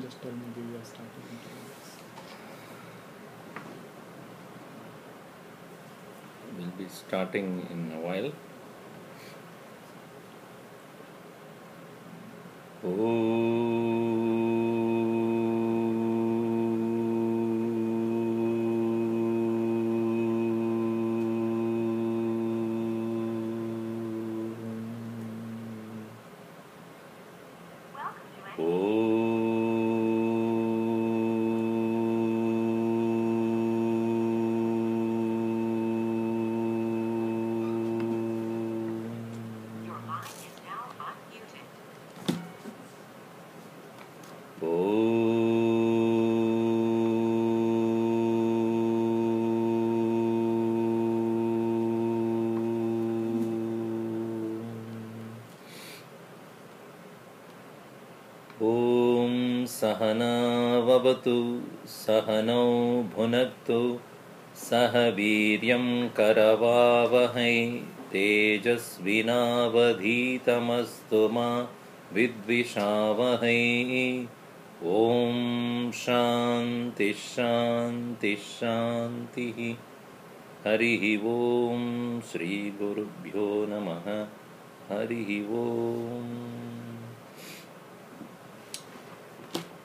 Just tell me we are starting in 2 minutes. We'll be starting in a while. सहनावतु सहनौ भुनक्तु सह वीर्यं करवावहै तेजस्विनावधीतमस्तु मा विद्विषावहै ॐ शान्ति शान्ति शान्तिः हरिः ॐ श्रीगुरुभ्यो नमः हरिः ॐ.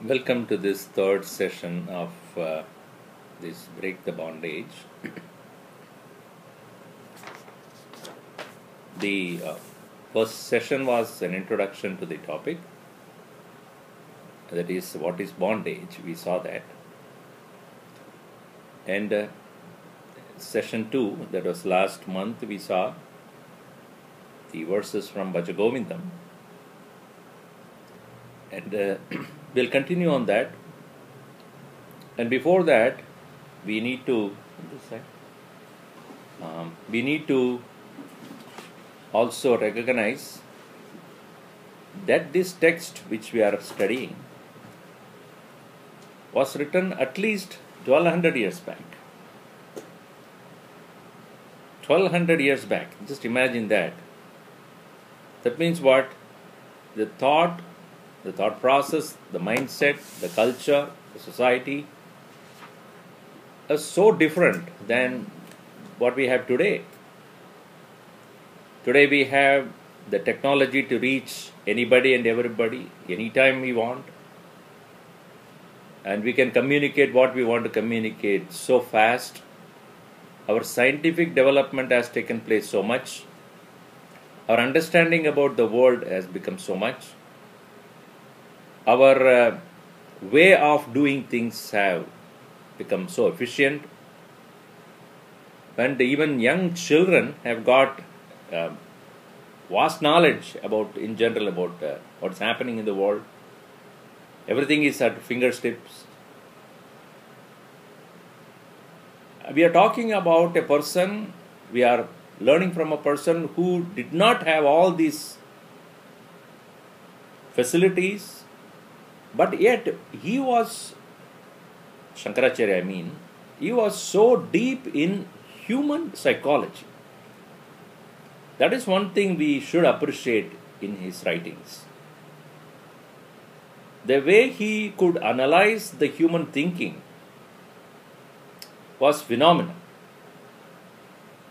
Welcome to this third session of this Break the Bondage. The first session was an introduction to the topic, that is, what is bondage? We saw that. And session 2, that was last month, we saw the verses from Bhajagovindam. And we'll continue on that. And before that, we need to also recognize that this text which we are studying was written at least 1200 years back. 1200 years back. Just imagine that. That means what? The thought process, the mindset, the culture, the society is so different than what we have today. Today we have the technology to reach anybody and everybody, anytime we want. And we can communicate what we want to communicate so fast. Our scientific development has taken place so much. Our understanding about the world has become so much. Our way of doing things have become so efficient, and even young children have got vast knowledge in general about what's happening in the world. Everything is at fingertips. We are talking about a person, we are learning from a person who did not have all these facilities. But yet, he was, Shankaracharya he was so deep in human psychology. That is one thing we should appreciate in his writings. The way he could analyze the human thinking was phenomenal.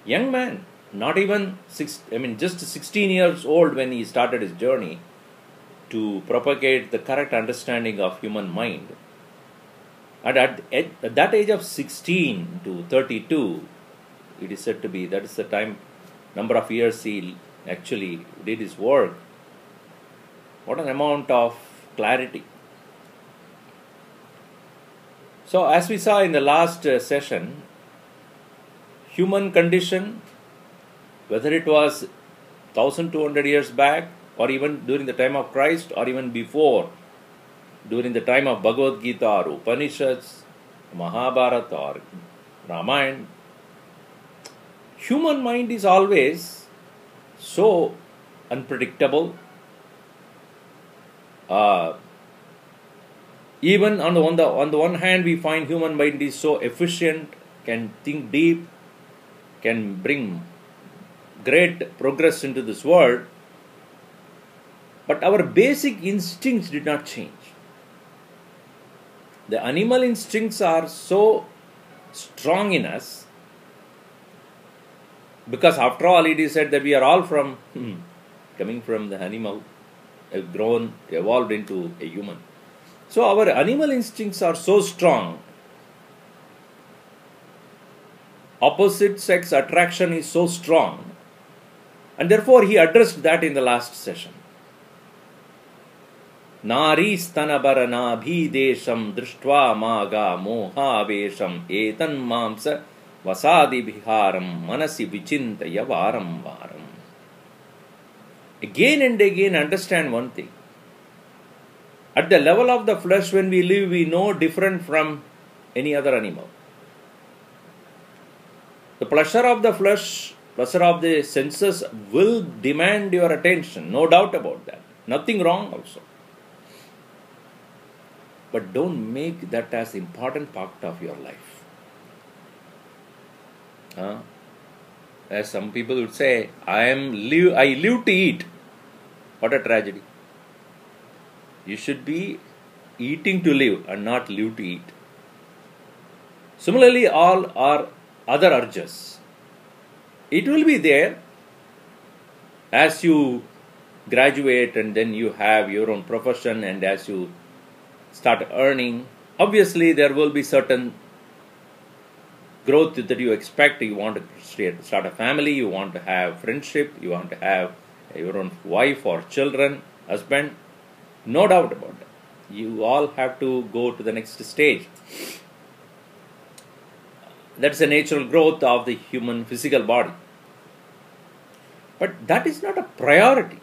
Young man, not even just 16 years old when he started his journey to propagate the correct understanding of human mind. And at that age of 16 to 32, it is said to be, that is the number of years he actually did his work. What an amount of clarity. So as we saw in the last session, human condition, whether it was 1200 years back, or even during the time of Christ, or even before, during the time of Bhagavad Gita or Upanishads, Mahabharata or Ramayana, human mind is always so unpredictable. Even on the one hand, we find human mind is so efficient, can think deep, can bring great progress into this world. But our basic instincts did not change. the animal instincts are so strong in us, because after all it is said that we are all from coming from the animal, have grown, evolved into a human. So our animal instincts are so strong. Opposite sex attraction is so strong, and therefore he addressed that in the last session. Nari stanabarana bhidesham drishtva maga moha vesham etan mamsa vasadi biharam manasi vichintaya varam varam. Again and again understand one thing. At the level of the flesh, when we live, we know different from any other animal. The pleasure of the flesh, pleasure of the senses will demand your attention, no doubt about that. Nothing wrong also. But don't make that as important part of your life. As some people would say, I live to eat. What a tragedy. You should be eating to live and not live to eat. Similarly, all our other urges, it will be there as you graduate and then you have your own profession, and as you start earning, obviously there will be certain growth that you expect. You want to start a family, you want to have friendship, you want to have your own wife or children, husband. No doubt about that. You all have to go to the next stage. That's the natural growth of the human physical body. But that is not a priority.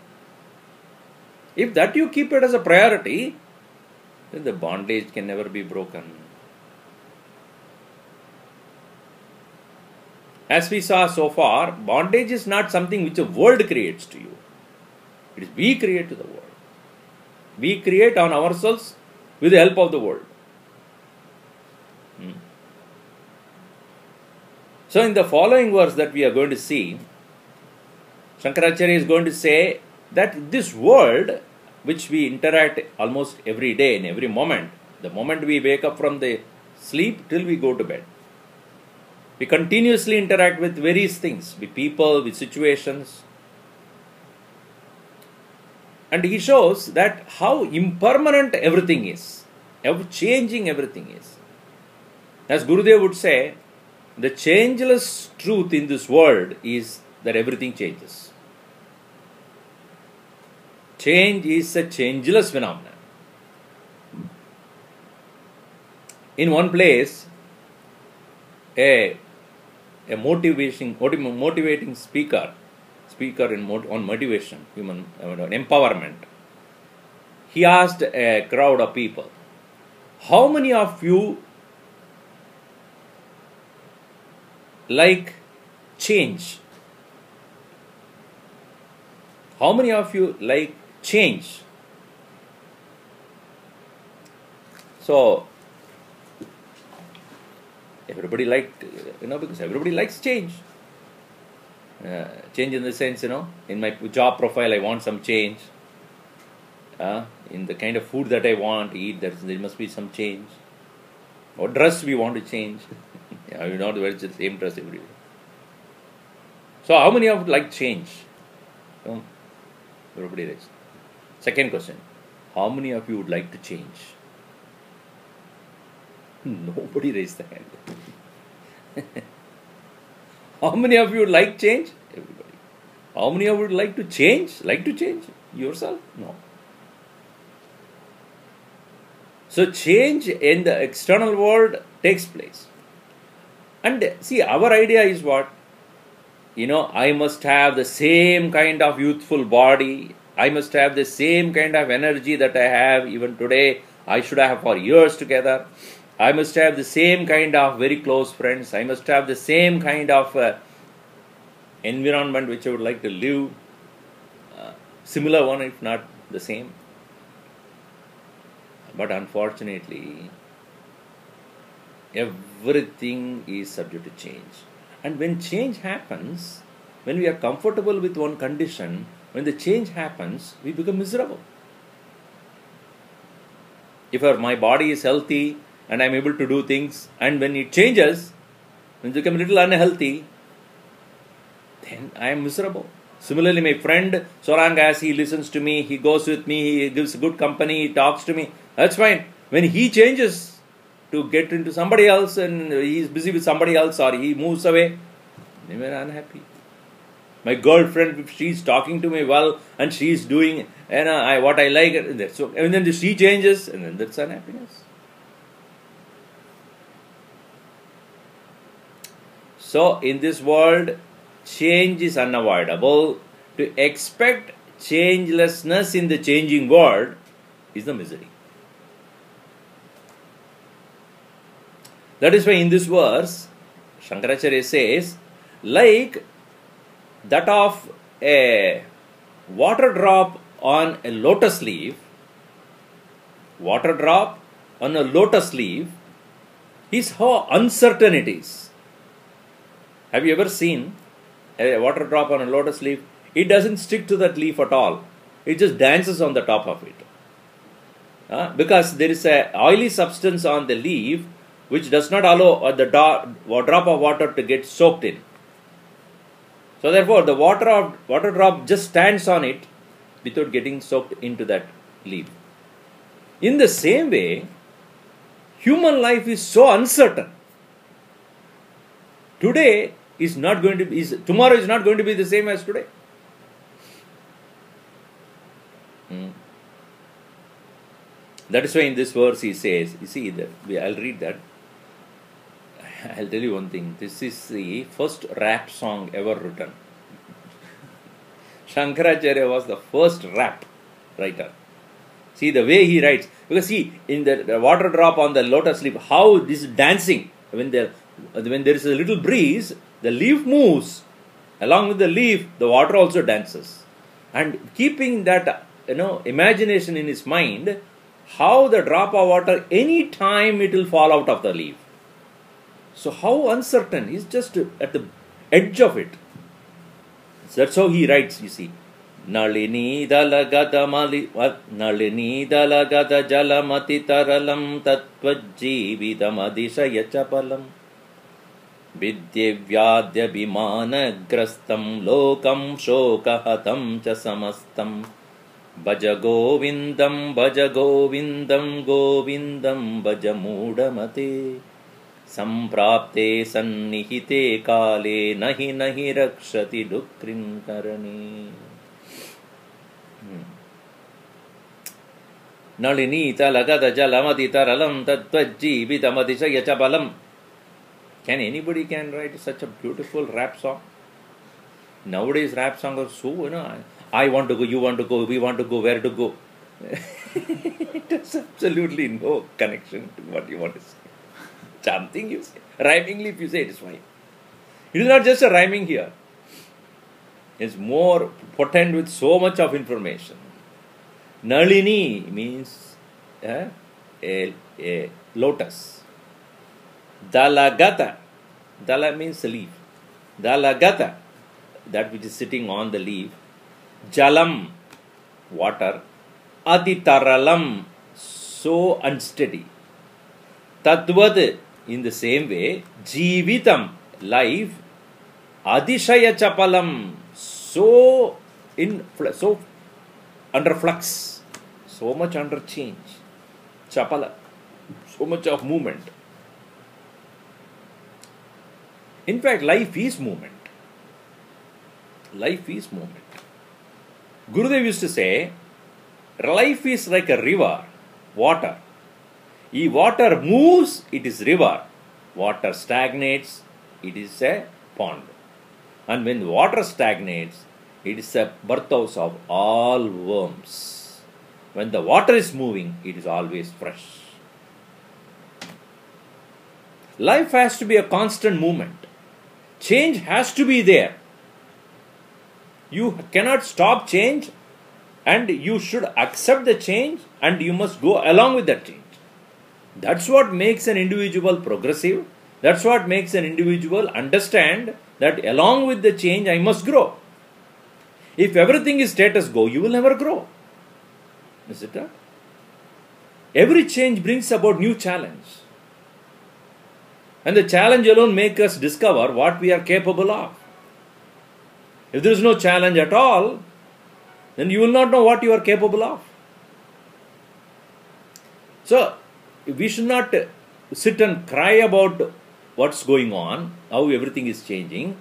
If that you keep it as a priority, then the bondage can never be broken. As we saw so far, bondage is not something which the world creates to you. It is we create to the world. We create on ourselves with the help of the world. So in the following verse that we are going to see, Shankaracharya is going to say that this world, which we interact almost every day, in every moment, the moment we wake up from the sleep till we go to bed, we continuously interact with various things, with people, with situations. And he shows that how impermanent everything is, ever-changing everything is. As Gurudev would say, the changeless truth in this world is that everything changes. Change is a changeless phenomenon. In one place, a motivating speaker on motivation, human empowerment, he asked a crowd of people, how many of you like change? How many of you like change? So, everybody liked, because everybody likes change. Change in the sense, in my job profile, I want some change. In the kind of food that I want to eat, there must be some change. Or dress we want to change. You not wear the same dress every day. So, how many of you like change? Everybody likes. Second question, how many of you would like to change? Nobody raised the hand. How many of you would like change? Everybody. How many of you would like to change? Like to change yourself? No. So change in the external world takes place. And see, our idea is what? I must have the same kind of youthful body. I must have the same kind of energy that I have even today. I should have for years together. I must have the same kind of very close friends. I must have the same kind of environment which I would like to live. Similar one, if not the same. But unfortunately, everything is subject to change. And when change happens, when we are comfortable with one condition, when the change happens, we become miserable. If my body is healthy, and I'm able to do things. And when it changes, when it becomes a little unhealthy, then I am miserable. Similarly, my friend, so long as he listens to me, he goes with me, he gives good company, he talks to me, that's fine. When he changes to get into somebody else and he is busy with somebody else or he moves away, then we're unhappy. My girlfriend, if she's talking to me well and she's doing what I like, so and then she changes, and then that's unhappiness. So in this world, change is unavoidable. To expect changelessness in the changing world is the misery. That is why in this verse, Shankaracharya says, like that of a water drop on a lotus leaf, is how uncertain it is. Have you ever seen a water drop on a lotus leaf? It doesn't stick to that leaf at all. It just dances on the top of it. Because there is a oily substance on the leaf which does not allow the drop of water to get soaked in. So therefore, the water drop just stands on it without getting soaked into that leaf. In the same way, human life is so uncertain. Tomorrow is not going to be the same as today. That is why in this verse he says, you see, I'll read that. I'll tell you one thing. This is the first rap song ever written. Shankaracharya was the first rap writer. See the way he writes. Because see, in the water drop on the lotus leaf, how this is dancing. When there is a little breeze, the leaf moves. Along with the leaf, the water also dances. And keeping that imagination in his mind, how the drop of water, any time it will fall out of the leaf. So how uncertain, he's just at the edge of it. So that's how he writes, you see. Nalini dalagada jalamati taralam tattvajjividam adishaya chapalam vidyavyadya bimanagrastam lokam shokahatam cha samastam bhaja govindam govindam bhaja mudamate samprapte sannihite kale nahi rakshati dukrin karani. Nalini talagada jalamati taralam tattvajjividam adishaya chapalam. Can anybody write such a beautiful rap song? Nowadays rap songs are so, I want to go, you want to go, we want to go, where to go. It has absolutely no connection to what you want to say. Something you say. Rhymingly if you say it is fine. It is not just a rhyming here. It's more potent with so much of information. Nalini means a lotus. Dalagata. Dala means leaf. Dalagata, that which is sitting on the leaf. Jalam, water. Aditaralam, so unsteady. Tadvad, in the same way. Jivitam, life. Adishaya chapalam, so under flux, so much under change. Chapala, so much of movement. In fact, life is movement. Life is movement. Gurudev used to say, life is like a river, water. If water moves, it is river. Water stagnates, it is a pond. And when water stagnates, it is a birthhouse of all worms. When the water is moving, it is always fresh. Life has to be a constant movement. Change has to be there. You cannot stop change, and you should accept the change, and you must go along with that change. That's what makes an individual progressive. That's what makes an individual understand that along with the change, I must grow. If everything is status quo, you will never grow. Is it not? Every change brings about new challenge. And the challenge alone makes us discover what we are capable of. If there is no challenge at all, then you will not know what you are capable of. So, we should not sit and cry about what's going on, how everything is changing.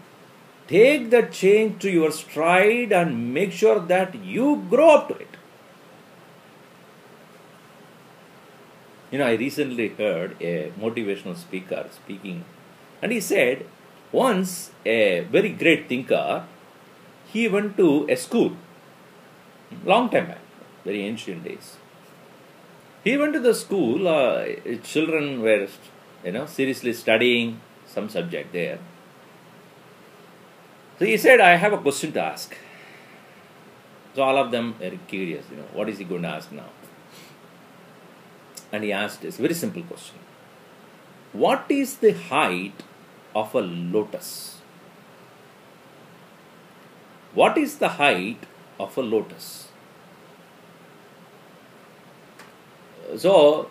Take that change to your stride and make sure that you grow up to it. I recently heard a motivational speaker speaking, and he said, once a very great thinker, he went to a school, long time back, very ancient days. He went to the school, children were, seriously studying some subject there. So he said, I have a question to ask. So all of them are curious, what is he going to ask now? And he asked this very simple question. What is the height of a lotus? What is the height of a lotus? So,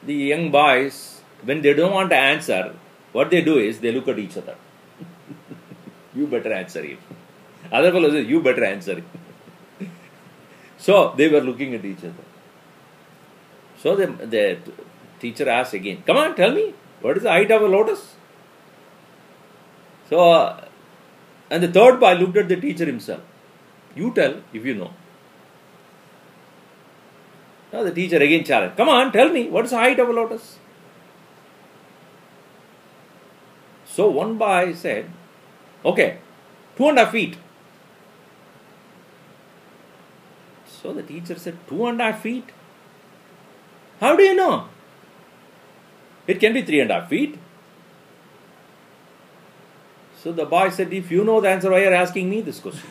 the young boys, when they don't want to answer, what they do is they look at each other. You better answer it. Other fellow says, you better answer it. So, they were looking at each other. So, the teacher asked again, come on, tell me, what is the height of a lotus? So, and the third boy looked at the teacher himself. You tell if you know. Now the teacher again challenged, come on, tell me, what is the height of a lotus? So one boy said, okay, 2.5 feet. So the teacher said, 2.5 feet? How do you know? It can be 3.5 feet. So the boy said, if you know the answer, why are you asking me this question?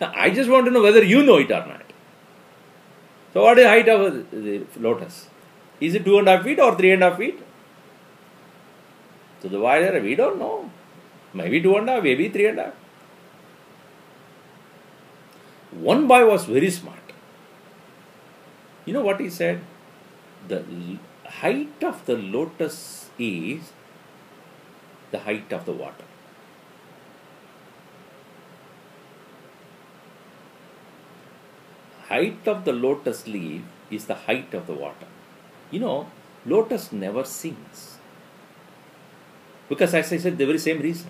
I just want to know whether you know it or not. So what is the height of the lotus? Is it 2.5 feet or 3.5 feet? So the boy said, we don't know. Maybe 2.5, maybe 3.5. One boy was very smart. You know what he said? The height of the lotus is the height of the water. Height of the lotus leaf is the height of the water. Lotus never sinks. Because as I said, the very same reason.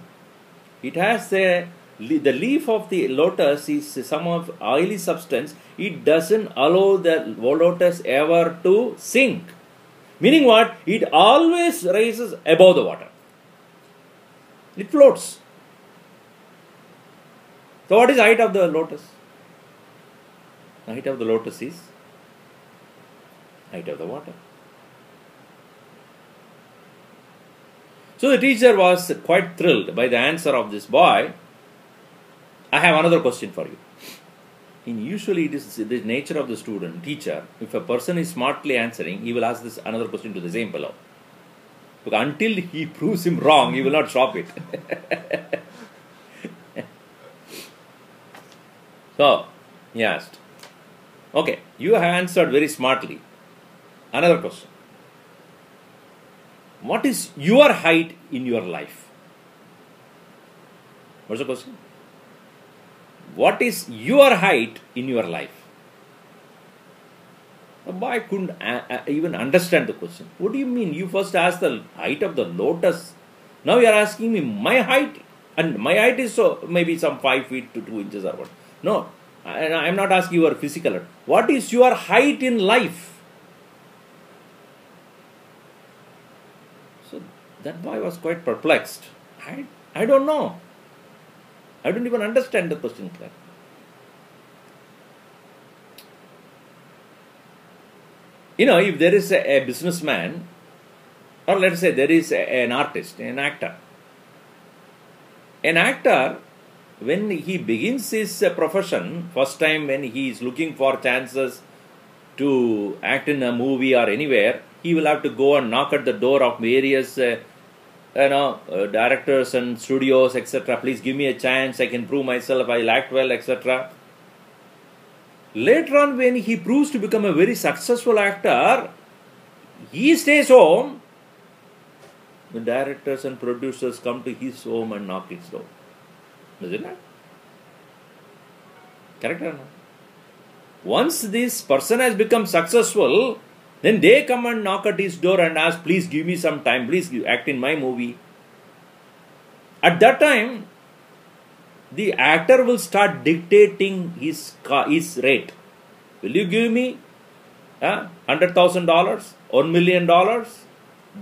It has the leaf of the lotus is some of oily substance. It doesn't allow the lotus ever to sink. Meaning what? It always rises above the water. It floats. So what is the height of the lotus? The height of the lotus is height of the water. So the teacher was quite thrilled by the answer of this boy. I have another question for you. Usually it is the nature of the teacher, if a person is smartly answering, he will ask this another question to the same fellow. Because until he proves him wrong, he will not stop it. So, he asked, okay, you have answered very smartly. Another question. What is your height in your life? What's the question? What is your height in your life? The boy couldn't even understand the question. What do you mean? You first asked the height of the lotus. Now you are asking me my height. And my height is maybe some 5 feet to 2 inches or what. No, I am not asking your physical. What is your height in life? So that boy was quite perplexed. I don't know. I don't even understand the question clearly. If there is a businessman, or let us say there is an artist, an actor. An actor, when he begins his profession, first time when he is looking for chances to act in a movie or anywhere, he will have to go and knock at the door of various directors and studios, etc. Please give me a chance, I can prove myself, I'll act well, etc. Later on, when he proves to become a very successful actor, he stays home, the directors and producers come to his home and knock his door. Isn't it? Correct or not? Once this person has become successful, then they come and knock at his door and ask, please give me some time, please act in my movie. At that time, the actor will start dictating his rate. Will you give me $100,000, $1 million?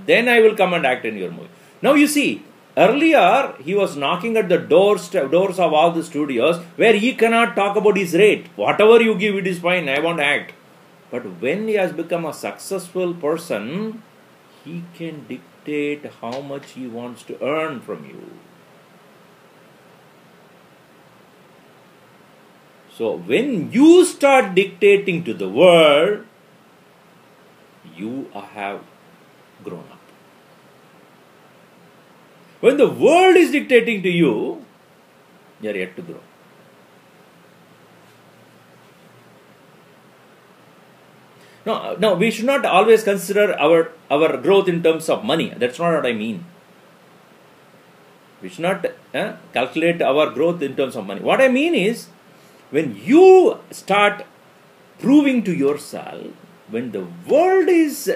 Then I will come and act in your movie. Now you see, earlier he was knocking at the doors of all the studios where he cannot talk about his rate. Whatever you give, it is fine, I want to act. But when he has become a successful person, he can dictate how much he wants to earn from you. So when you start dictating to the world, you have grown up. When the world is dictating to you, you are yet to grow. No, we should not always consider our growth in terms of money. That's not what I mean. We should not calculate our growth in terms of money. What I mean is, when you start proving to yourself, when the world is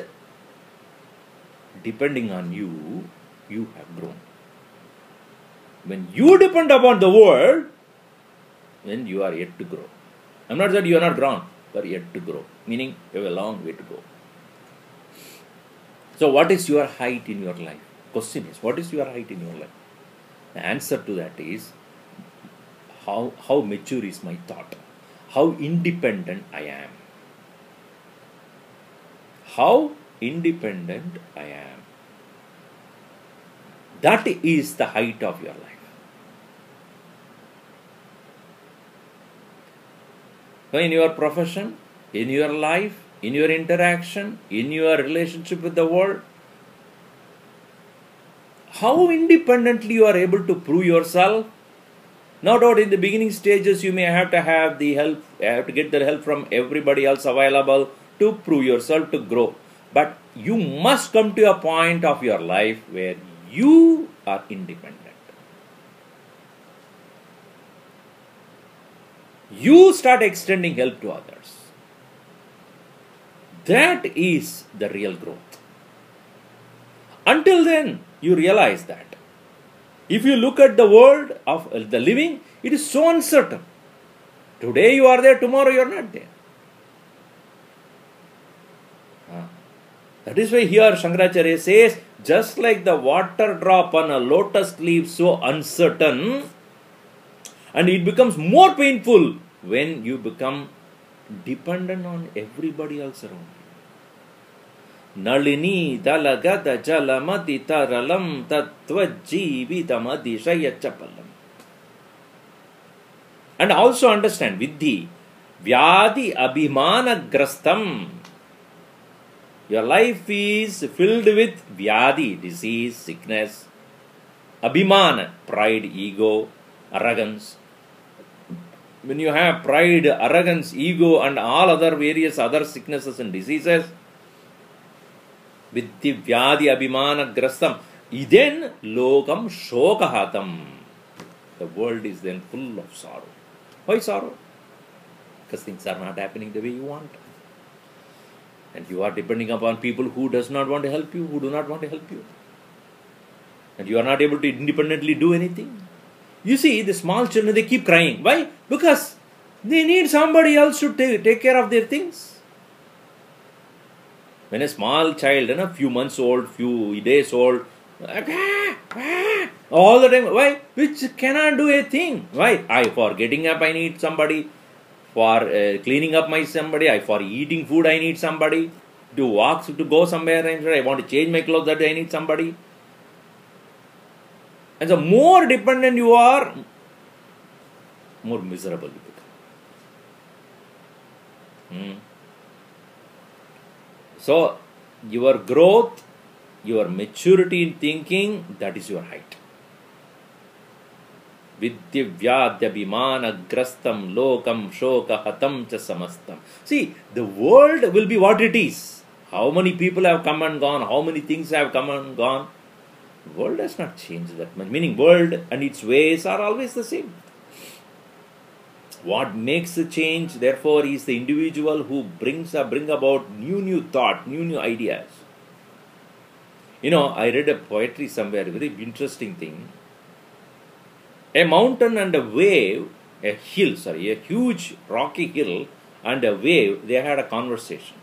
depending on you, you have grown. When you depend upon the world, then you are yet to grow. I'm not saying you are not grown, but yet to grow. Meaning, you have a long way to go. So, what is your height in your life? Question is, what is your height in your life? The answer to that is, how mature is my thought? How independent I am? How independent I am. That is the height of your life. So in your profession, in your life, in your interaction, in your relationship with the world, how independently you are able to prove yourself. No doubt in the beginning stages you may have to have the help, have to get the help from everybody else available to prove yourself, to grow. But you must come to a point of your life where you are independent. You start extending help to others. That is the real growth. Until then, you realize that if you look at the world of the living, it is so uncertain. Today you are there, tomorrow you are not there. That is why here Shankaracharya says, just like the water drop on a lotus leaf, so uncertain, and it becomes more painful when you become dependent on everybody else around you. Nalini dalagada jalamati taralam tattvajjeevitam adishaya chapalam. And also understand, Vidhi, Vyadi abhimana grastam. Your life is filled with Vyadi, disease, sickness, abhimana, pride, ego, arrogance. When you have pride, arrogance, ego and all other various other sicknesses and diseases, Vidhi Vyadi abhimana grastam, then lokam shokahatam. The world is then full of sorrow. Why sorrow? Because things are not happening the way you want. And you are depending upon people who does not want to help you, who do not want to help you. And you are not able to independently do anything. You see, the small children, they keep crying. Why? Because they need somebody else to take care of their things. When a small child, a few months old, few days old, all the time, why? Which cannot do a thing. Why? For getting up, I need somebody. For cleaning up my somebody, for eating food, I need somebody. To walk, to go somewhere, I want to change my clothes, that I need somebody. And the more dependent you are, more miserable you become. So, your growth, your maturity in thinking, that is your height. Vidyavyadhyabhimana grastam lokam shoka hatam cha samastam. See, the world will be what it is. How many people have come and gone? How many things have come and gone? The world has not changed that much. Meaning, world and its ways are always the same. What makes the change, therefore, is the individual who bring about new thought, new ideas. I read a poetry somewhere, a very interesting thing. A mountain and a wave, a huge rocky hill and a wave, they had a conversation.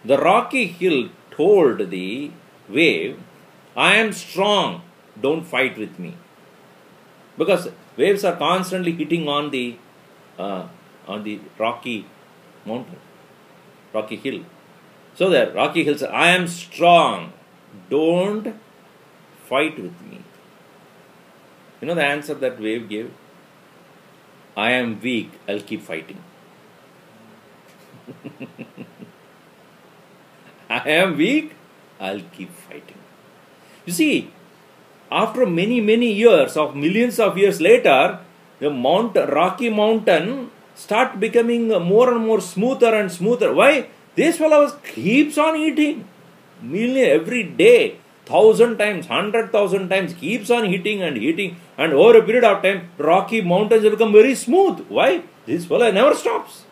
The rocky hill told the wave, I am strong, don't fight with me. Because waves are constantly hitting on the rocky mountain, rocky hill. So the rocky hill said, I am strong, don't fight with me. You know the answer that wave gave? I am weak, I'll keep fighting. I am weak, I'll keep fighting. You see, after many years, of millions of years later, the rocky mountain start becoming more and more smoother and smoother. Why? This fellow keeps on eating. Every day, 1,000 times, 100,000 times, keeps on hitting, and over a period of time, rocky mountains have become very smooth. Why? This fellow never stops.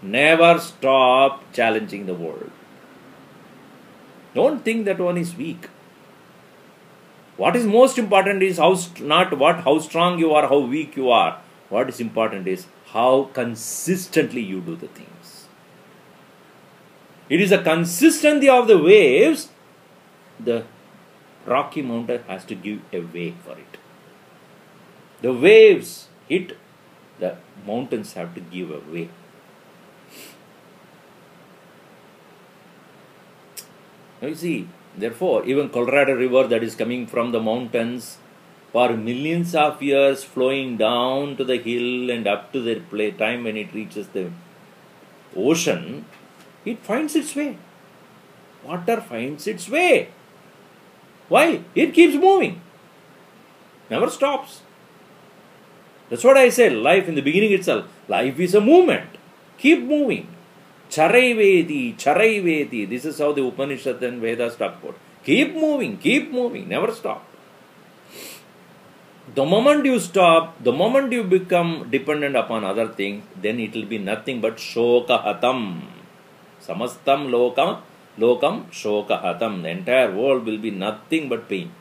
Never stop challenging the world. Don't think that one is weak. What is most important is how strong you are, how weak you are. What is important is how consistently you do the things. It is the consistency of the waves. The rocky mountain has to give a way for it. The waves hit, the mountains have to give a way. Now you see, therefore, even Colorado River that is coming from the mountains for millions of years flowing down to the hill and up to the time when it reaches the ocean, it finds its way. Water finds its way. Why? It keeps moving. Never stops. That's what I said. Life in the beginning itself. Life is a movement. Keep moving. Charai Vedi. This is how the Upanishad and Vedas talk about. Keep moving, never stop. The moment you stop, the moment you become dependent upon other things, then it will be nothing but shokahatam. Samastam lokam shokahatam. The entire world will be nothing but pain.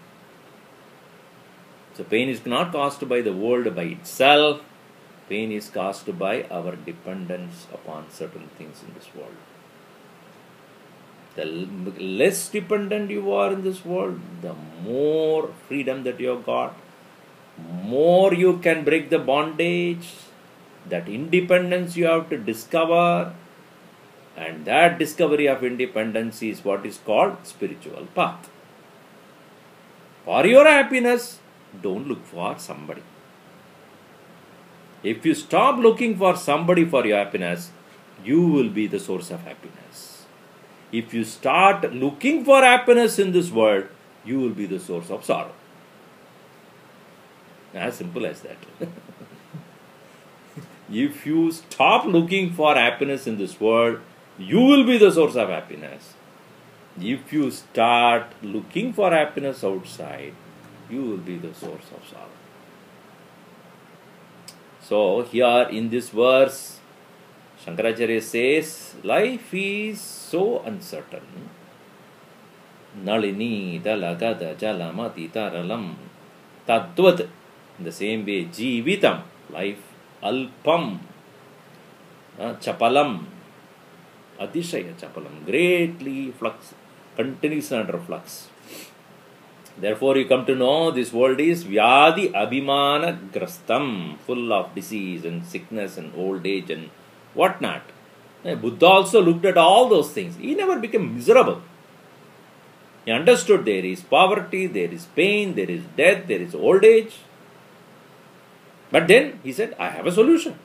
So pain is not caused by the world by itself. Pain is caused by our dependence upon certain things in this world. The less dependent you are in this world, the more freedom that you have got, more you can break the bondage. That independence you have to discover, and that discovery of independence is what is called spiritual path. For your happiness, don't look for somebody. If you stop looking for somebody for your happiness, you will be the source of happiness. If you start looking for happiness in this world, you will be the source of sorrow. As simple as that. If you stop looking for happiness in this world, you will be the source of happiness. If you start looking for happiness outside, you will be the source of sorrow. So here in this verse, Shankaracharya says, life is so uncertain. Nalini dalagada jalamati taralam tadvat. In the same way, jivitam, life, alpam, chapalam, atishaya chapalam, greatly flux, continues under flux. Therefore, you come to know this world is vyadi abhimana grastam, full of disease and sickness and old age and whatnot. Buddha also looked at all those things. He never became miserable. He understood there is poverty, there is pain, there is death, there is old age. But then he said, I have a solution.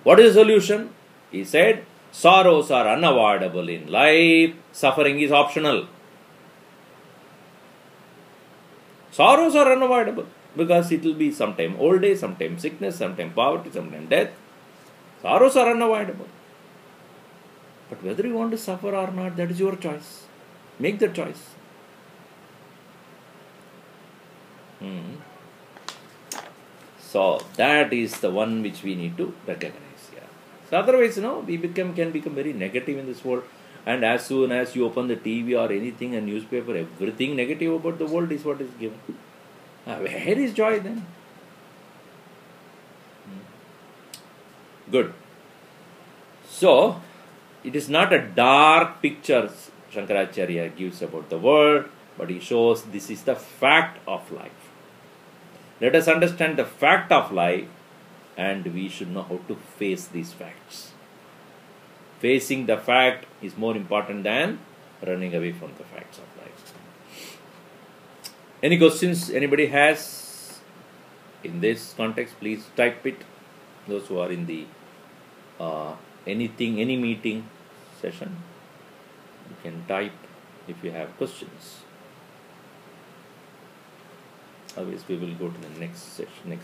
What is the solution? He said, sorrows are unavoidable in life, suffering is optional. Sorrows are unavoidable because it will be sometime old age, sometime sickness, sometime poverty, sometime death. Sorrows are unavoidable. But whether you want to suffer or not, that is your choice. Make the choice. So that is the one which we need to recognize. Yeah. So otherwise, we can become very negative in this world. And as soon as you open the TV or anything, a newspaper, everything negative about the world is what is given. Where is joy then? Good. So, it is not a dark picture Shankaracharya gives about the world, but he shows this is the fact of life. Let us understand the fact of life, and we should know how to face these facts. Facing the fact is more important than running away from the facts of life. Any questions anybody has in this context? Please type it. Those who are in the any meeting session, you can type if you have questions. Otherwise, we will go to the next session,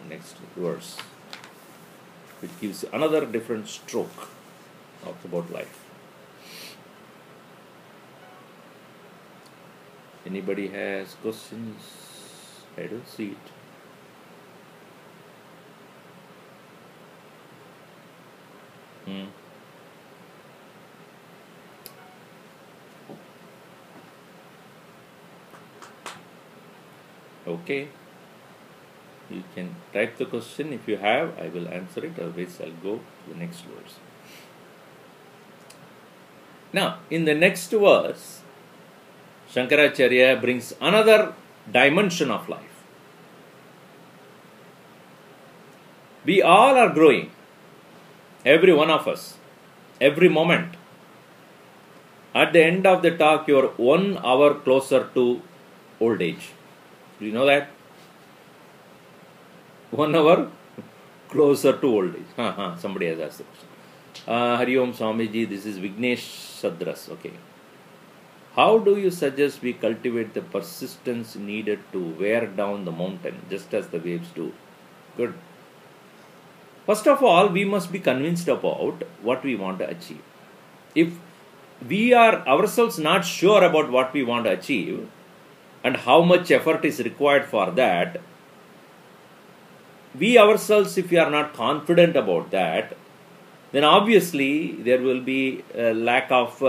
next verse, which gives another different stroke about life. Anybody has questions? I don't see it. Okay. You can type the question if you have. I will answer it. Otherwise, I'll go to the next verse. Now, in the next verse, Shankaracharya brings another dimension of life. We all are growing. Every one of us. Every moment. At the end of the talk, you are 1 hour closer to old age. Do you know that? 1 hour closer to old age. Somebody has asked the question. Hari Om Swamiji, this is Vignesh Sadras. Okay. How do you suggest we cultivate the persistence needed to wear down the mountain just as the waves do? Good. First of all, we must be convinced about what we want to achieve. If we are ourselves not sure about what we want to achieve and how much effort is required for that, we ourselves, if we are not confident about that, then obviously there will be a lack of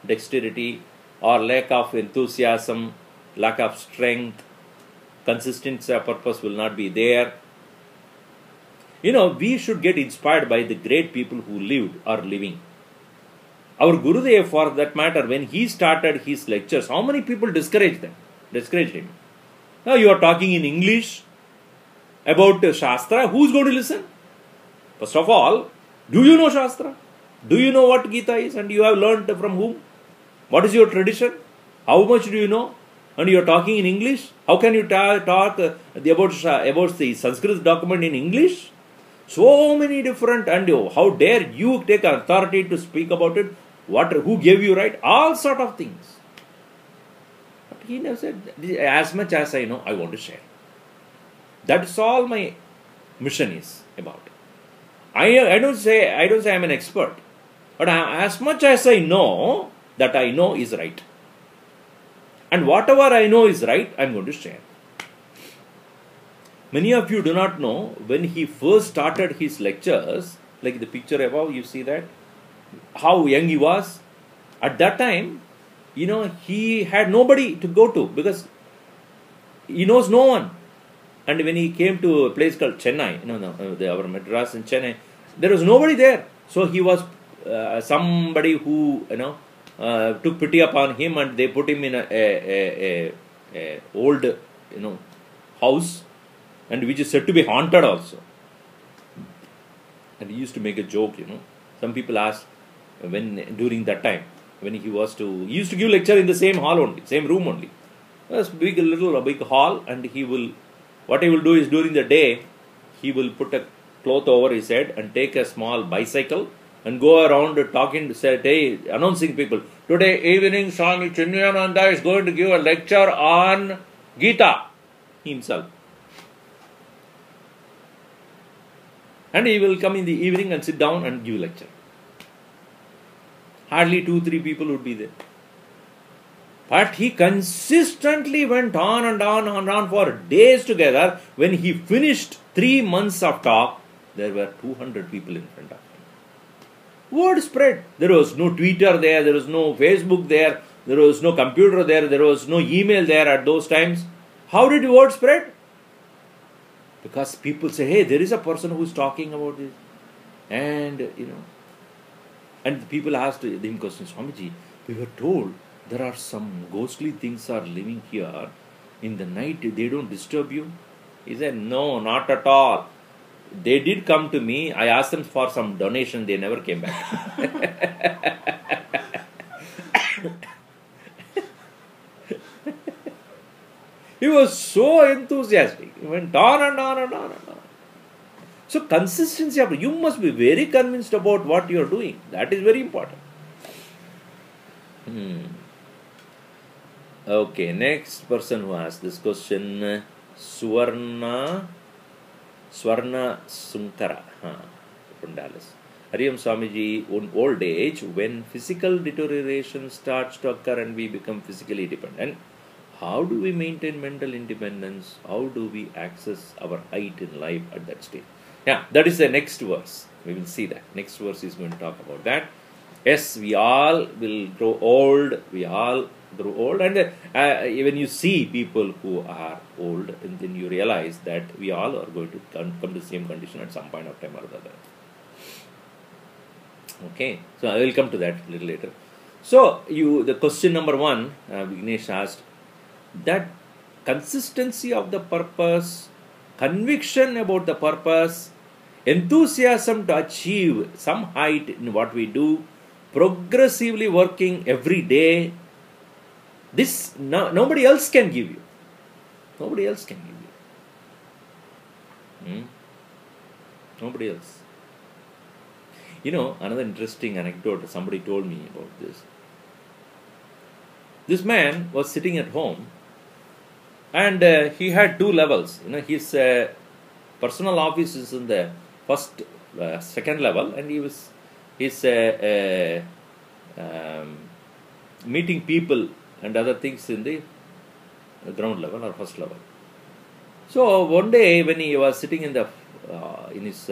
dexterity or lack of enthusiasm, lack of strength, consistency of purpose will not be there. We should get inspired by the great people who lived or living. Our Gurudev, for that matter, when he started his lectures, how many people discouraged him? Now you are talking in English about Shastra, who is going to listen? First of all, do you know Shastra? Do you know what Gita is? And you have learned from whom? What is your tradition? How much do you know? And you are talking in English? How can you talk about the Sanskrit document in English? So many different, and how dare you take authority to speak about it? Who gave you right? All sort of things. But he never said, as much as I know, I want to share. That's all my mission is about. I don't say I'm an expert, but as much as I know, that I know is right. And whatever I know is right, I'm going to share. Many of you do not know, when he first started his lectures, like the picture above, you see that, how young he was. At that time, he had nobody to go to because he knows no one. And when he came to a place called Chennai, our Madras in Chennai, there was nobody there. So he was somebody who, took pity upon him, and they put him in a old, house, and which is said to be haunted also. And he used to make a joke, Some people asked during that time, when he used to give lecture in the same hall only, same room only. It was a big hall, and what he will do is during the day, he will put a cloth over his head and take a small bicycle and go around announcing people, today evening Swami Chinmayananda is going to give a lecture on Gita himself. And he will come in the evening and sit down and give lecture. hardly 2-3 people would be there. But he consistently went on and on and on for days together. When he finished 3 months of talk, there were 200 people in front of him. Word spread. There was no Twitter there, there was no Facebook there, there was no computer there, there was no email there at those times. How did the word spread? Because people say, hey, there is a person who is talking about this. And, and people asked him questions, Swamiji, we were told there are some ghostly things are living here. In the night, they don't disturb you. He said, no, not at all. They did come to me. I asked them for some donation. They never came back. He was so enthusiastic. He went on and on and on and on. So consistency, you must be very convinced about what you are doing. That is very important. Okay, next person who asked this question, Swarna Sunkara from Dallas. Hariam Swamiji, in old age, when physical deterioration starts to occur and we become physically dependent, how do we maintain mental independence? How do we access our height in life at that stage? Yeah, that is the next verse. We will see that. Next verse is going to talk about that. Yes, we all will grow old. We all grow old. And when you see people who are old, and then you realize that we all are going to come to the same condition at some point of time or the other. Okay, so I will come to that a little later. So, the question number 1, Vignesh asked, that consistency of the purpose, conviction about the purpose, enthusiasm to achieve some height in what we do, progressively working every day, this nobody else can give you. Nobody else can give you. Nobody else. Another interesting anecdote, somebody told me about this. This man was sitting at home and he had 2 levels. His personal office is in the second level, and his meeting people and other things in the ground level or first level. So one day when he was sitting in his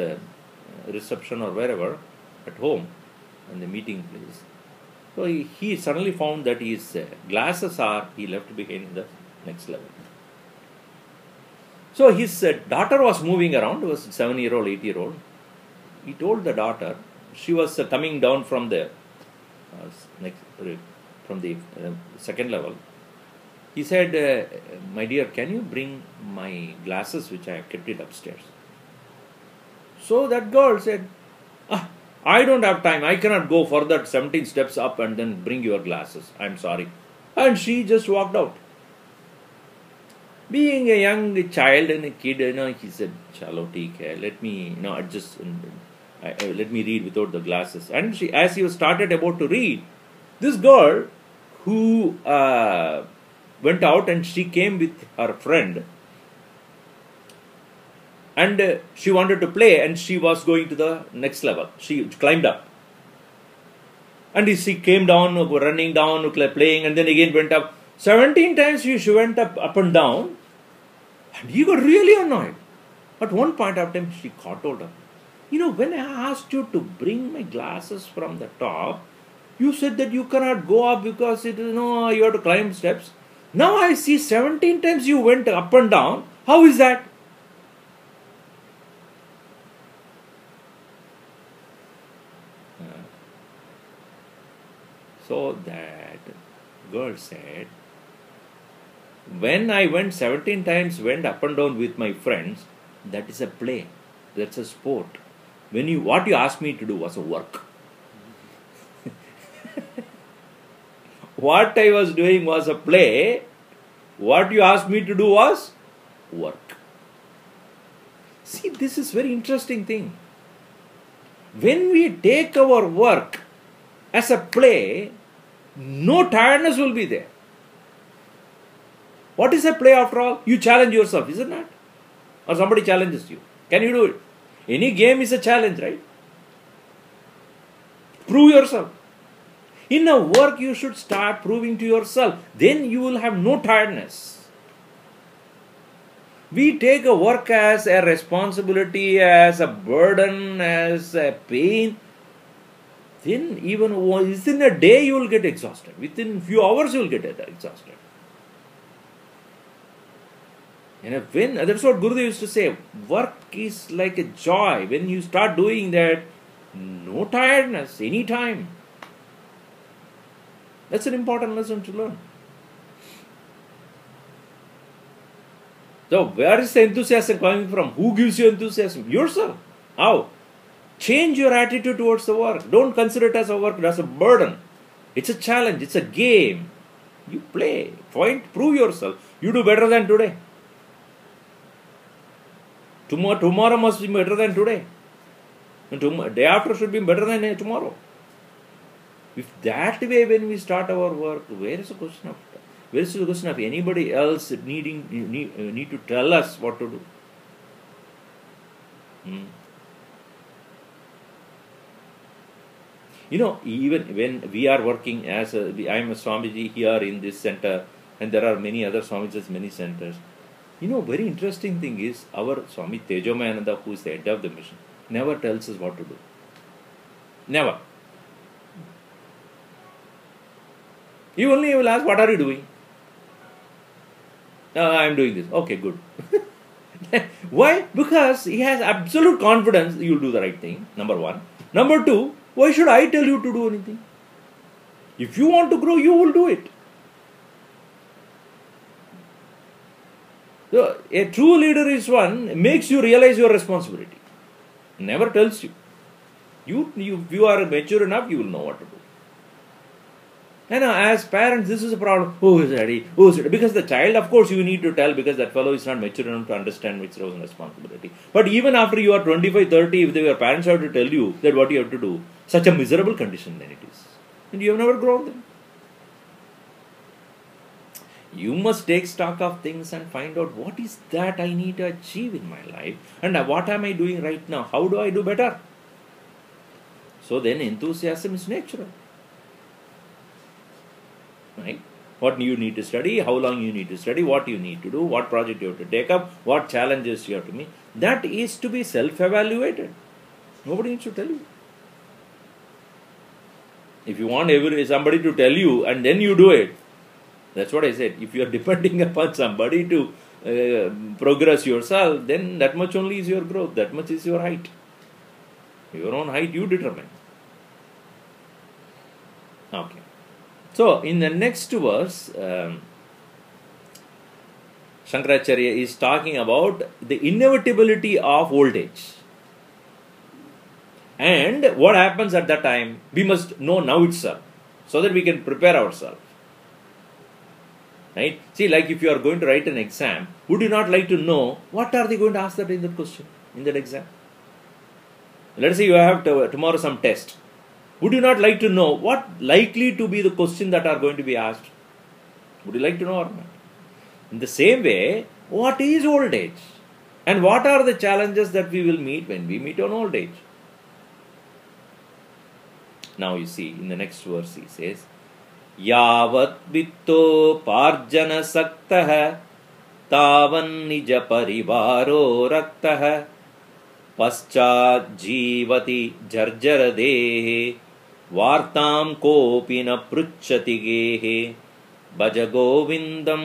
reception or wherever at home in the meeting place, so he suddenly found that his glasses he left behind in the next level. So his daughter was moving around, was 7-year-old, 8-year-old. He told the daughter, she was coming down from the second level. He said, my dear, can you bring my glasses which I have kept it upstairs? So that girl said, I don't have time. I cannot go further 17 steps up and then bring your glasses. I'm sorry. And she just walked out. Being a young child and a kid, he said, chalo, theek hai, let me adjust, let me read without the glasses. And as he was started about to read, this girl who went out and she came with her friend, and she wanted to play, and she was going to the next level. She climbed up. And she came down, running down, playing, and then again went up. 17 times she went up and down. And he got really annoyed. At one point of time, she told her, when I asked you to bring my glasses from the top, you said that you cannot go up because you have to climb steps. Now I see 17 times you went up and down. How is that? So that girl said, when I went 17 times, went up and down with my friends, that is a play. That's a sport. What you asked me to do was a work. What I was doing was a play. What you asked me to do was work. See, this is very interesting thing. When we take our work as a play, no tiredness will be there. What is a play after all? You challenge yourself, isn't it? Or somebody challenges you. Can you do it? Any game is a challenge, right? Prove yourself. In a work, you should start proving to yourself. Then you will have no tiredness. We take a work as a responsibility, as a burden, as a pain. Then even within a day you will get exhausted. Within few hours you will get exhausted. And that's what Gurudev used to say. Work is like a joy. When you start doing that, no tiredness, anytime. That's an important lesson to learn. So, where is the enthusiasm coming from? Who gives you enthusiasm? Yourself. How? Change your attitude towards the work. Don't consider it as a work, as a burden. It's a challenge, it's a game. You play, prove yourself. You do better than today. Tomorrow must be better than today. And day after should be better than tomorrow. If that way when we start our work, where is the question of anybody else need to tell us what to do? You know, even when we are working I am a Swamiji here in this center, and there are many other Swamijis, many centers. You know, very interesting thing is, our Swami Tejomayananda, who is the head of the mission, never tells us what to do. Never. He only will ask, what are you doing? I am doing this. Okay, good. Why? Because he has absolute confidence you will do the right thing, number one. Number two, why should I tell you to do anything? If you want to grow, you will do it. So, a true leader is one makes you realize your responsibility. Never tells you. If you are mature enough, you will know what to do. And as parents, this is a problem. Oh, daddy. Because the child, of course, you need to tell, because that fellow is not mature enough to understand which role and responsibility. But even after you are 25, 30, if your parents have to tell you that what you have to do, such a miserable condition then it is. And you have never grown them. You must take stock of things and find out what is that I need to achieve in my life, and what am I doing right now? How do I do better? So then enthusiasm is natural. Right? What you need to study, how long you need to study, what you need to do, what project you have to take up, what challenges you have to meet. That is to be self-evaluated. Nobody needs to tell you. If you want somebody to tell you and then you do it, that's what I said. If you are depending upon somebody to progress yourself, then that much only is your growth, that much is your height. Your own height you determine. Okay. So, in the next verse, Shankaracharya is talking about the inevitability of old age. And what happens at that time, we must know now itself, so that we can prepare ourselves. Right? See, like if you are going to write an exam, would you not like to know what are they going to ask that in that question, in that exam? Let us say you have tomorrow some test. Would you not like to know what likely to be the question that are going to be asked? Would you like to know or not? In the same way, what is old age? And what are the challenges that we will meet when we meet on old age? Now you see, in the next verse he says, Yavat vitto parjana saktah tavan nija parivaro raktah paschat jivati jarjara dehe vartam kopi na pruchati gehe bhaja govindam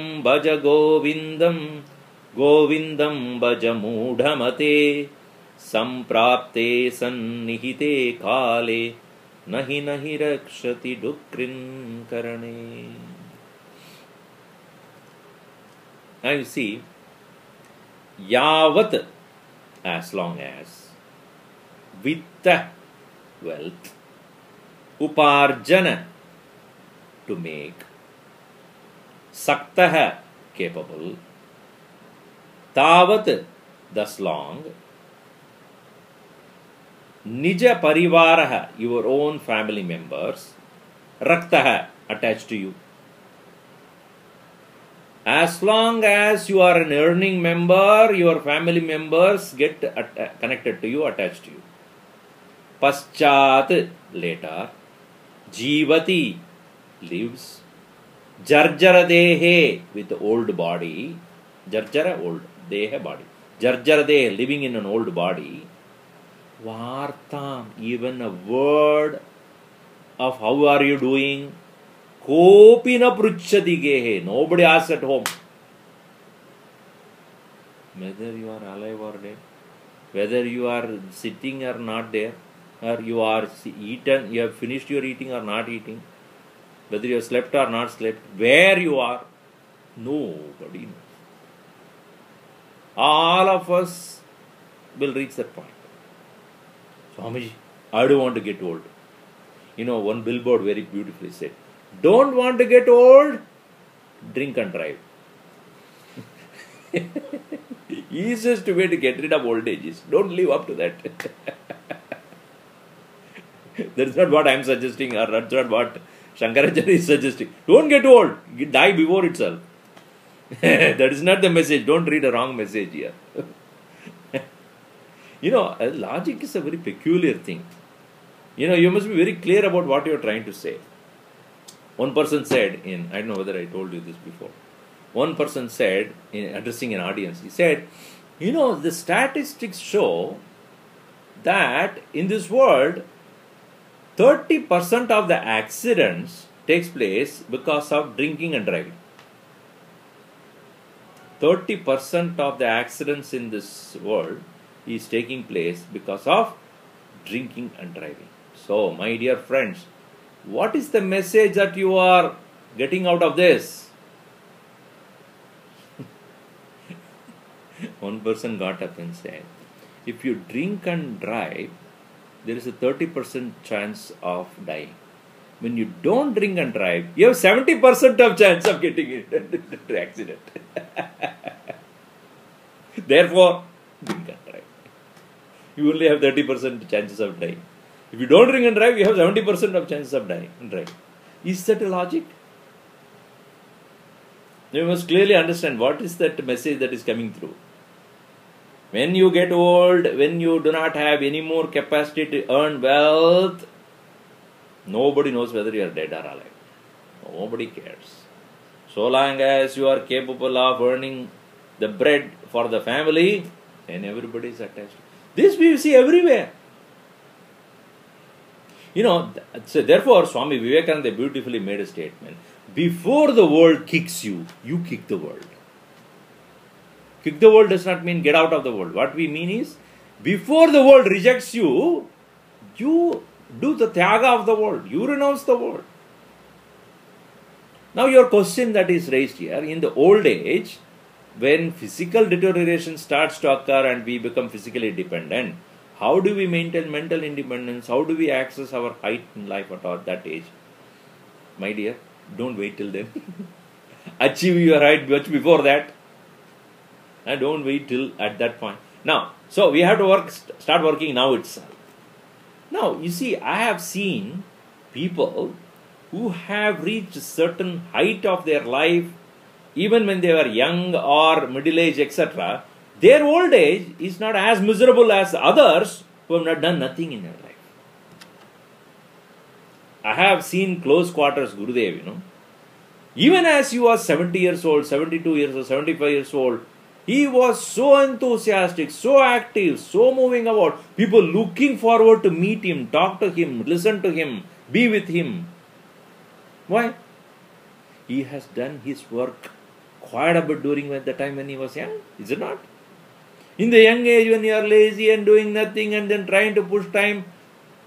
govindam bhaja mudhamate samprapte sannihite kale nahi rakshati dukrin karane. Now you see, yavat, as long as, vitta, wealth, uparjana, to make, saktaha, capable, tavat, thus long, nija parivaraha, your own family members, raktaha, attached to you. As long as you are an earning member, your family members get connected to you, attached to you. Paschat, later, Jivati lives. Jarjara dehe with old body. Jarjara old. Deha body. Jarjara dehe living in an old body. Vartam, even a word of how are you doing? Kopina pruchchati gehe. Nobody asks at home. Whether you are alive or dead, whether you are sitting or not there, or you are eaten, you have finished your eating or not eating, whether you have slept or not slept, where you are, nobody knows. All of us will reach that point. Swamiji, I don't want to get old. You know, one billboard very beautifully said, don't want to get old? Drink and drive. Easiest way to get rid of old age is don't live up to that. That's not what I am suggesting, or that's not what Shankaracharya is suggesting. Don't get old. Die before itself. That is not the message. Don't read a wrong message here. You know, logic is a very peculiar thing. You know, you must be very clear about what you are trying to say. One person said, I don't know whether I told you this before. One person said, in addressing an audience, he said, you know, the statistics show that in this world, 30% of the accidents takes place because of drinking and driving. 30% of the accidents in this world is taking place because of drinking and driving. So, my dear friends, what is the message that you are getting out of this? One person got up and said, if you drink and drive, there is a 30% chance of dying. When you don't drink and drive, you have 70% of chance of getting into accident. Therefore, drink and drive. You only have 30% chances of dying. If you don't drink and drive, you have 70% of chances of dying and drive. Is that a logic? You must clearly understand what is that message that is coming through. When you get old, when you do not have any more capacity to earn wealth, nobody knows whether you are dead or alive. Nobody cares. So long as you are capable of earning the bread for the family, then everybody is attached. This we see everywhere. You know, so therefore Swami Vivekananda beautifully made a statement. Before the world kicks you, you kick the world. Kick the world does not mean get out of the world. What we mean is, before the world rejects you, you do the tyaga of the world. You renounce the world. Now your question that is raised here, in the old age, when physical deterioration starts to occur and we become physically dependent, how do we maintain mental independence? How do we access our height in life at that age? My dear, don't wait till then. Achieve your height much before that. And don't wait till at that point. Now, so we have to start working now itself. Now, you see, I have seen people who have reached a certain height of their life, even when they were young or middle-aged, etc. Their old age is not as miserable as others who have not done nothing in their life. I have seen close quarters Gurudev, you know. Even as he was 70 years old, 72 years old, 75 years old, he was so enthusiastic, so active, so moving about. People looking forward to meet him, talk to him, listen to him, be with him. Why? He has done his work quite a bit during the time when he was young, is it not? In the young age, when you are lazy and doing nothing and then trying to push time,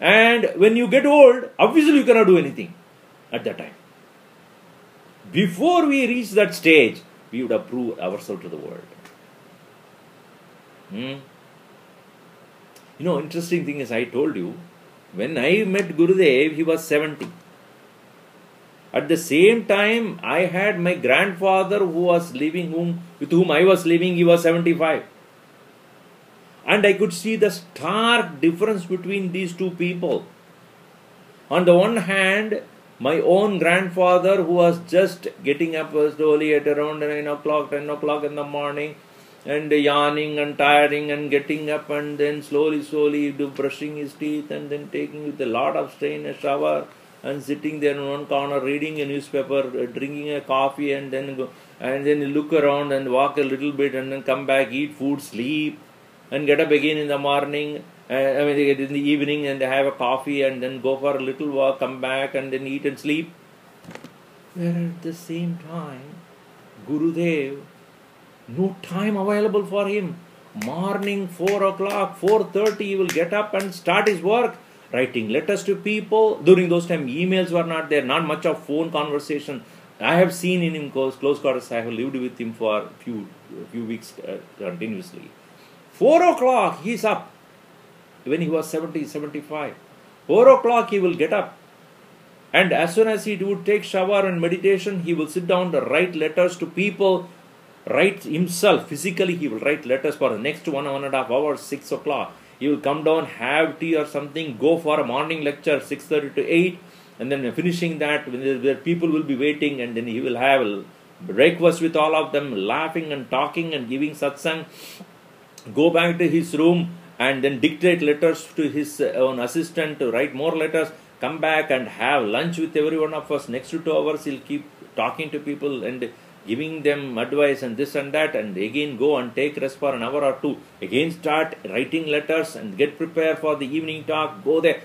and when you get old, obviously you cannot do anything at that time. Before we reach that stage, we would have proved ourselves to the world. You know, interesting thing is, I told you, when I met Gurudev, he was 70. At the same time, I had my grandfather who was living, with whom I was living, he was 75. And I could see the stark difference between these two people. On the one hand, my own grandfather, who was just getting up slowly at around 9 o'clock, 10 o'clock in the morning, and yawning and tiring and getting up and then slowly brushing his teeth and then taking with a lot of strain a shower and sitting there in one corner reading a newspaper, drinking a coffee, and then go, and then look around and walk a little bit, and then come back, eat food, sleep, and get up again in the morning. In the evening, and have a coffee, and then go for a little walk, come back, and then eat and sleep. Where at the same time, Gurudev, no time available for him. Morning 4 o'clock, 4:30, he will get up and start his work, writing letters to people. During those times, emails were not there, not much of phone conversation. I have seen in him close quarters. I have lived with him for a few weeks continuously. 4 o'clock, he's up. When he was 70, 75. 4 o'clock, he will get up. And as soon as he would take shower and meditation, he will sit down to write letters to people. Write himself, physically he will write letters for the next 1.5 hours, 6 o'clock. He will come down, have tea or something, go for a morning lecture, 6:30 to 8. And then finishing that, where people will be waiting, and then he will have breakfast with all of them, laughing and talking and giving satsang. Go back to his room, and then dictate letters to his own assistant to write more letters, come back and have lunch with every one of us. Next 2 hours, he'll keep talking to people and giving them advice and this and that, and again go and take rest for an hour or two. Again start writing letters and get prepared for the evening talk, go there.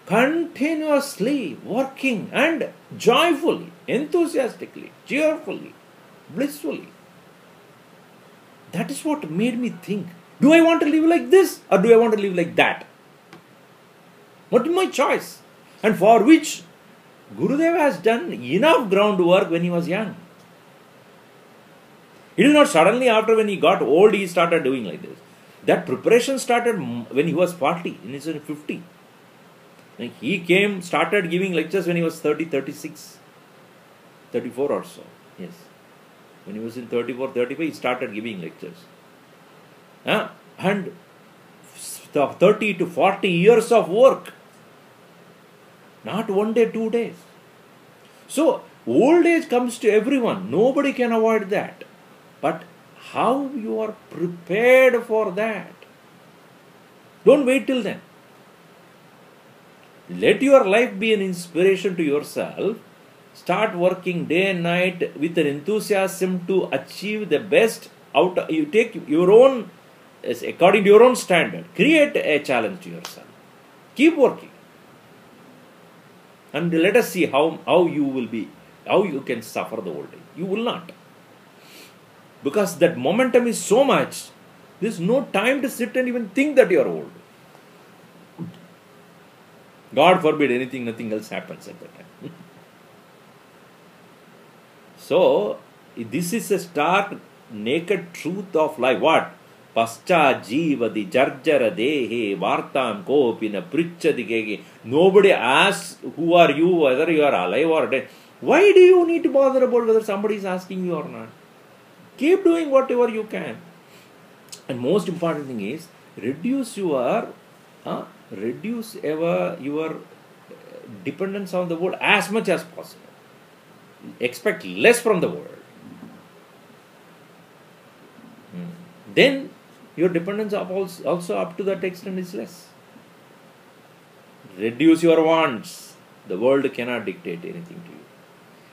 Continuously working and joyfully, enthusiastically, cheerfully, blissfully. That is what made me think, do I want to live like this or do I want to live like that? What is my choice? And for which Gurudev has done enough groundwork when he was young. It is not suddenly after when he got old he started doing like this. That preparation started when he was 40, in his 50. He started giving lectures when he was 30, 36, 34 or so. Yes. When he was in 34, 35, he started giving lectures. And 30 to 40 years of work. Not 1 day, 2 days. So, old age comes to everyone. Nobody can avoid that. But how you are prepared for that? Don't wait till then. Let your life be an inspiration to yourself. Start working day and night with an enthusiasm to achieve the best out. You take your own, according to your own standard. Create a challenge to yourself. Keep working. And let us see how you can suffer the old age. You will not. Because that momentum is so much, there is no time to sit and even think that you are old. God forbid nothing else happens at that time. So, this is a stark, naked truth of life. What? Pascha jivadi jarjara dehe vartam kopina prichadi kege. Nobody asks who are you, whether you are alive or dead. Why do you need to bother about whether somebody is asking you or not? Keep doing whatever you can. And most important thing is, reduce your dependence on the world as much as possible. Expect less from the world. Then your dependence also up to that extent is less. Reduce your wants. The world cannot dictate anything to you.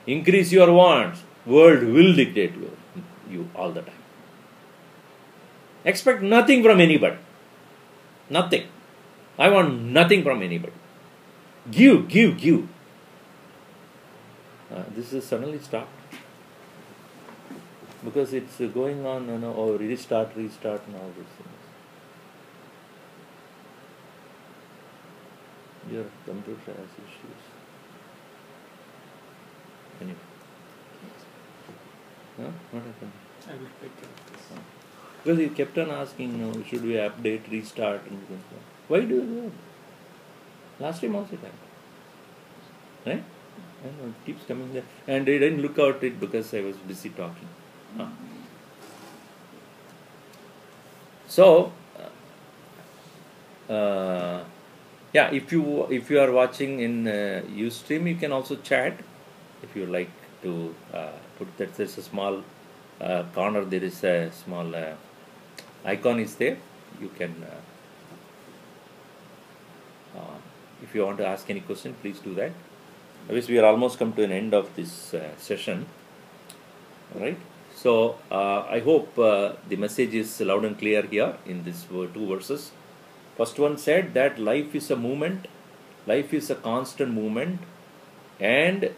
Increase your wants. World will dictate you all the time. Expect nothing from anybody. Nothing. I want nothing from anybody. Give. This is suddenly stopped. Because it's going on, restart and all these things. Your computer has issues. Anyway. What happened? I will take care of this. Because he kept on asking, should we update, restart, and so on. Why do you do that? Last time also it happened. Right? I know, it keeps coming there. And I didn't look out it because I was busy talking. So, if you are watching in Ustream, you can also chat. If you like to put that, there's a small corner, there is a small icon is there. You can, if you want to ask any question, please do that. Obviously, we are almost come to an end of this session. All right. So I hope the message is loud and clear here in these two verses. First one said that life is a movement, life is a constant movement, and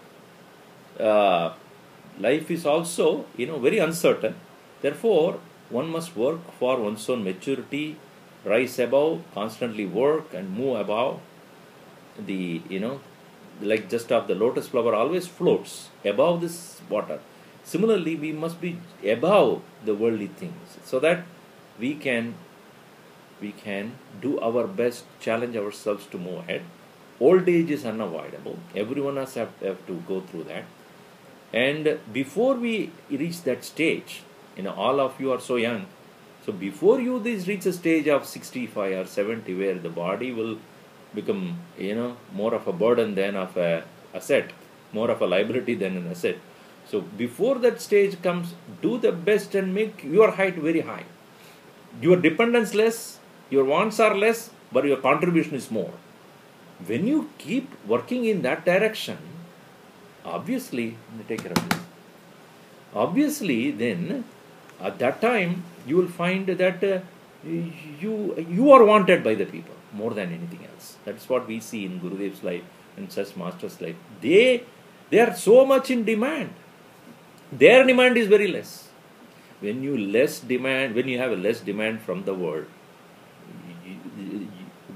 life is also, very uncertain. Therefore, one must work for one's own maturity, rise above, constantly work and move above the, like just of the lotus flower always floats above this water. Similarly, we must be above the worldly things so that we can do our best, challenge ourselves to move ahead. Old age is unavoidable. Everyone has have to go through that. And before we reach that stage, all of you are so young. So before you reach a stage of 65 or 70 where the body will become, more of a burden than of a asset, more of a liability than an asset. So before that stage comes, do the best and make your height very high. Your dependence less, your wants are less, but your contribution is more. When you keep working in that direction, obviously, take care of this. Obviously, then at that time you will find that you are wanted by the people more than anything else. That's what we see in Gurudev's life and such masters' life. They are so much in demand. Their demand is very less. When you have a less demand from the world,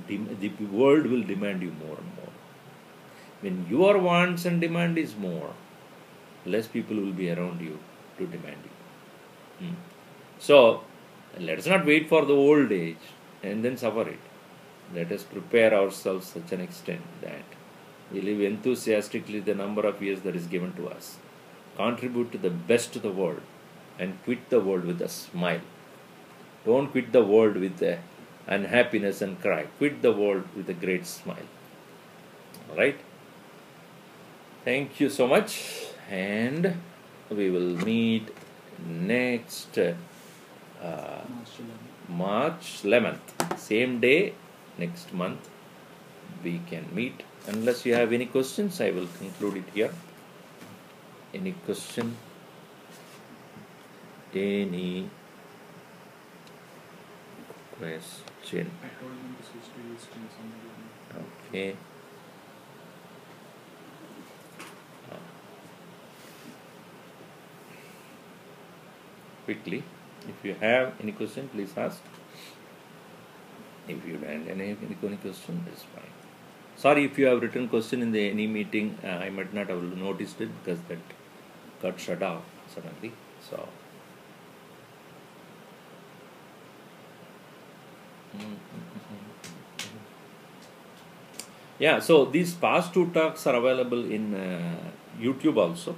the world will demand you more and more. When your wants and demand is more, less people will be around you to demand you. So, let us not wait for the old age and then suffer it. Let us prepare ourselves to such an extent that we live enthusiastically the number of years that is given to us. Contribute to the best to the world and quit the world with a smile. Don't quit the world with unhappiness and cry. Quit the world with a great smile. Alright? Thank you so much, and we will meet next March 11th. Same day, next month, we can meet. Unless you have any questions, I will conclude it here. Any question? Any question? I told him to switch to use strings on the Okay. Quickly, if you have any question, please ask. If you don't have any question, that's fine. Sorry if you have written question in any meeting, I might not have noticed it because that got shut off suddenly. So, yeah. So these past two talks are available in YouTube also.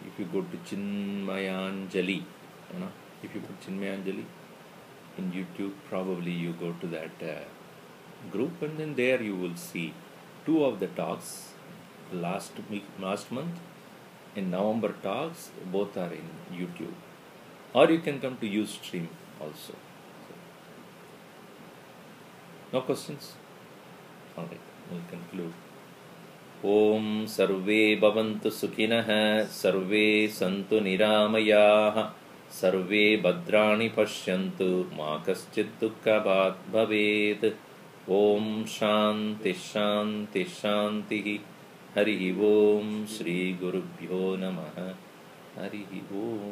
If you go to Chinmayanjali, if you put Chinmayanjali in YouTube, probably you go to that group, and then there you will see two of the talks last month in November talks. Both are in YouTube, or you can come to Ustream also. No questions? All right, we'll conclude. Om Sarve Bhavantu Sukhinah, Sarve Santu Niramayaha, Sarve Bhadrani Pashyantu, Ma Kaschid Dukkha Bhavet. Om Shanti Shanti Shanti. Hari Om Shri Gurubhyo Namaha. Hari Om.